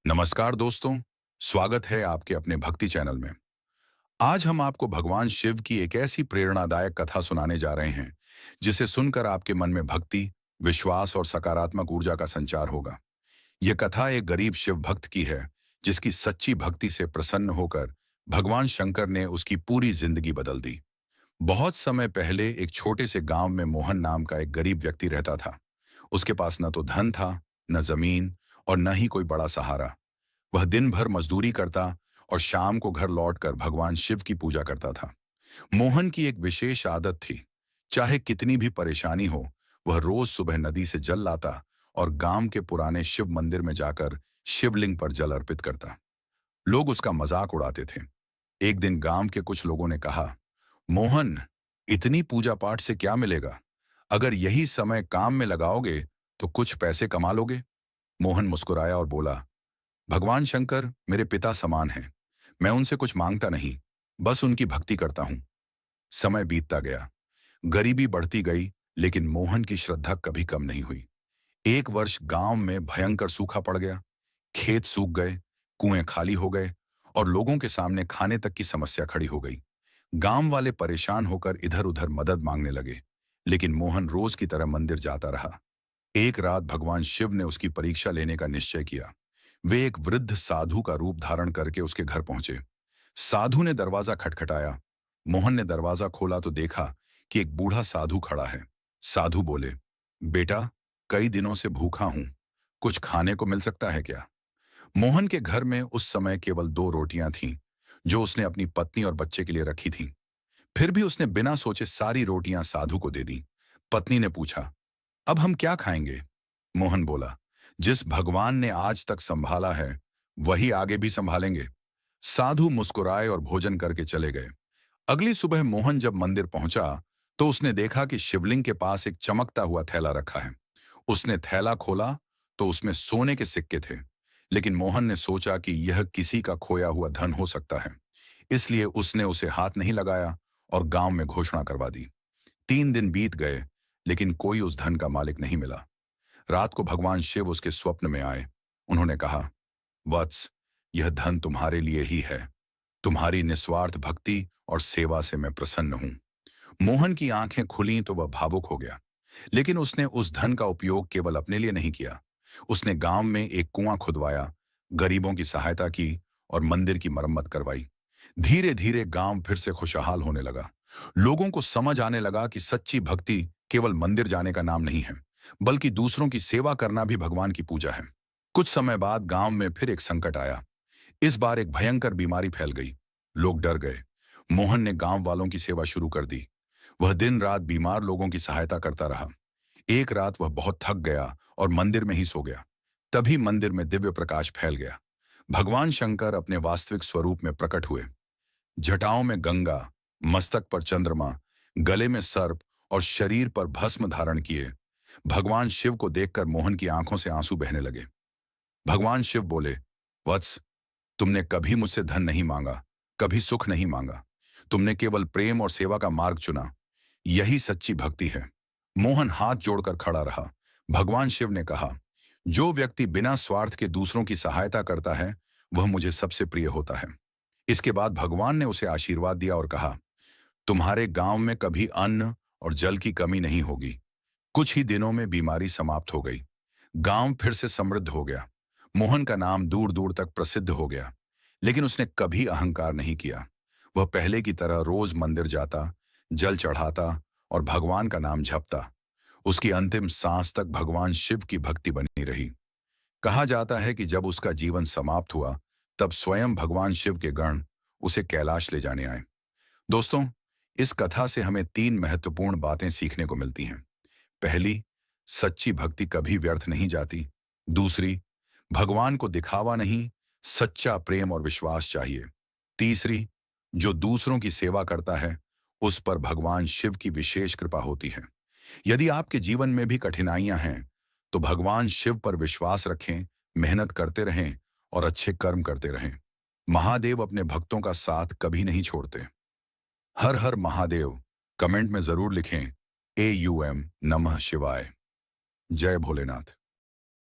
नमस्कार दोस्तों, स्वागत है आपके अपने भक्ति चैनल में। आज हम आपको भगवान शिव की एक ऐसी प्रेरणादायक कथा सुनाने जा रहे हैं, जिसे सुनकर आपके मन में भक्ति, विश्वास और सकारात्मक ऊर्जा का संचार होगा। यह कथा एक गरीब शिव भक्त की है, जिसकी सच्ची भक्ति से प्रसन्न होकर भगवान शंकर ने उसकी पूरी जिंदगी बदल दी। बहुत समय पहले एक छोटे से गांव में मोहन नाम का एक गरीब व्यक्ति रहता था। उसके पास न तो धन था, न जमीन और न ही कोई बड़ा सहारा। वह दिन भर मजदूरी करता और शाम को घर लौटकर भगवान शिव की पूजा करता था। मोहन की एक विशेष आदत थी। चाहे कितनी भी परेशानी हो, वह रोज सुबह नदी से जल लाता और गांव के पुराने शिव मंदिर में जाकर शिवलिंग पर जल अर्पित करता। लोग उसका मजाक उड़ाते थे। एक दिन गांव के कुछ लोगों ने कहा, मोहन, इतनी पूजा पाठ से क्या मिलेगा? अगर यही समय काम में लगाओगे तो कुछ पैसे कमा लोगे। मोहन मुस्कुराया और बोला, भगवान शंकर मेरे पिता समान हैं। मैं उनसे कुछ मांगता नहीं, बस उनकी भक्ति करता हूं। समय बीतता गया, गरीबी बढ़ती गई, लेकिन मोहन की श्रद्धा कभी कम नहीं हुई। एक वर्ष गांव में भयंकर सूखा पड़ गया। खेत सूख गए, कुएं खाली हो गए और लोगों के सामने खाने तक की समस्या खड़ी हो गई। गांव वाले परेशान होकर इधर उधर मदद मांगने लगे, लेकिन मोहन रोज की तरह मंदिर जाता रहा। एक रात भगवान शिव ने उसकी परीक्षा लेने का निश्चय किया। वे एक वृद्ध साधु का रूप धारण करके उसके घर पहुंचे। साधु ने दरवाजा खटखटाया। मोहन ने दरवाजा खोला तो देखा कि एक बूढ़ा साधु खड़ा है। साधु बोले, बेटा, कई दिनों से भूखा हूं, कुछ खाने को मिल सकता है क्या? मोहन के घर में उस समय केवल 2 रोटियां थीं, जो उसने अपनी पत्नी और बच्चे के लिए रखी थीं। फिर भी उसने बिना सोचे सारी रोटियां साधु को दे दी। पत्नी ने पूछा, अब हम क्या खाएंगे? मोहन बोला, जिस भगवान ने आज तक संभाला है, वही आगे भी संभालेंगे। साधु मुस्कुराए और भोजन करके चले गए। अगली सुबह मोहन जब मंदिर पहुंचा, तो उसने देखा कि शिवलिंग के पास एक चमकता हुआ थैला रखा है। उसने थैला खोला तो उसमें सोने के सिक्के थे, लेकिन मोहन ने सोचा कि यह किसी का खोया हुआ धन हो सकता है। इसलिए उसने उसे हाथ नहीं लगाया और गांव में घोषणा करवा दी। 3 दिन बीत गए, लेकिन कोई उस धन का मालिक नहीं मिला। रात को भगवान शिव उसके स्वप्न में आए। उन्होंने कहा, वत्स, यह धन तुम्हारे लिए ही है। तुम्हारी निस्वार्थ भक्ति और सेवा से मैं प्रसन्न हूं। मोहन की आंखें खुली तो वह भावुक हो गया, लेकिन उसने उस धन का उपयोग केवल अपने लिए नहीं किया। उसने गांव में एक कुआं खुदवाया, गरीबों की सहायता की और मंदिर की मरम्मत करवाई। धीरे धीरे गांव फिर से खुशहाल होने लगा। लोगों को समझ आने लगा कि सच्ची भक्ति केवल मंदिर जाने का नाम नहीं है, बल्कि दूसरों की सेवा करना भी भगवान की पूजा है। कुछ समय बाद गांव में फिर एक संकट आया। इस बार एक भयंकर बीमारी फैल गई। लोग डर गए। मोहन ने गांव वालों की सेवा शुरू कर दी। वह दिन रात बीमार लोगों की सहायता करता रहा। एक रात वह बहुत थक गया और मंदिर में ही सो गया। तभी मंदिर में दिव्य प्रकाश फैल गया। भगवान शंकर अपने वास्तविक स्वरूप में प्रकट हुए। जटाओं में गंगा, मस्तक पर चंद्रमा, गले में सर्प और शरीर पर भस्म धारण किए। भगवान शिव को देखकर मोहन की आंखों से आंसू बहने लगे। भगवान शिव बोले, वत्स, तुमने कभी मुझसे धन नहीं मांगा, कभी सुख नहीं मांगा। तुमने केवल प्रेम और सेवा का मार्ग चुना। यही सच्ची भक्ति है। मोहन हाथ जोड़कर खड़ा रहा। भगवान शिव ने कहा, जो व्यक्ति बिना स्वार्थ के दूसरों की सहायता करता है, वह मुझे सबसे प्रिय होता है। इसके बाद भगवान ने उसे आशीर्वाद दिया और कहा, तुम्हारे गांव में कभी अन्न और जल की कमी नहीं होगी। कुछ ही दिनों में बीमारी समाप्त हो गई। गांव फिर से समृद्ध हो गया। मोहन का नाम दूर दूर तक प्रसिद्ध हो गया, लेकिन उसने कभी अहंकार नहीं किया। वह पहले की तरह रोज मंदिर जाता, जल चढ़ाता और भगवान का नाम जपता। उसकी अंतिम सांस तक भगवान शिव की भक्ति बनी रही। कहा जाता है कि जब उसका जीवन समाप्त हुआ, तब स्वयं भगवान शिव के गण उसे कैलाश ले जाने आए। दोस्तों, इस कथा से हमें 3 महत्वपूर्ण बातें सीखने को मिलती हैं। पहली, सच्ची भक्ति कभी व्यर्थ नहीं जाती। दूसरी, भगवान को दिखावा नहीं, सच्चा प्रेम और विश्वास चाहिए। तीसरी, जो दूसरों की सेवा करता है, उस पर भगवान शिव की विशेष कृपा होती है। यदि आपके जीवन में भी कठिनाइयां हैं, तो भगवान शिव पर विश्वास रखें, मेहनत करते रहें और अच्छे कर्म करते रहें। महादेव अपने भक्तों का साथ कभी नहीं छोड़ते। हर हर महादेव कमेंट में जरूर लिखें। AUM नमः शिवाय। जय भोलेनाथ।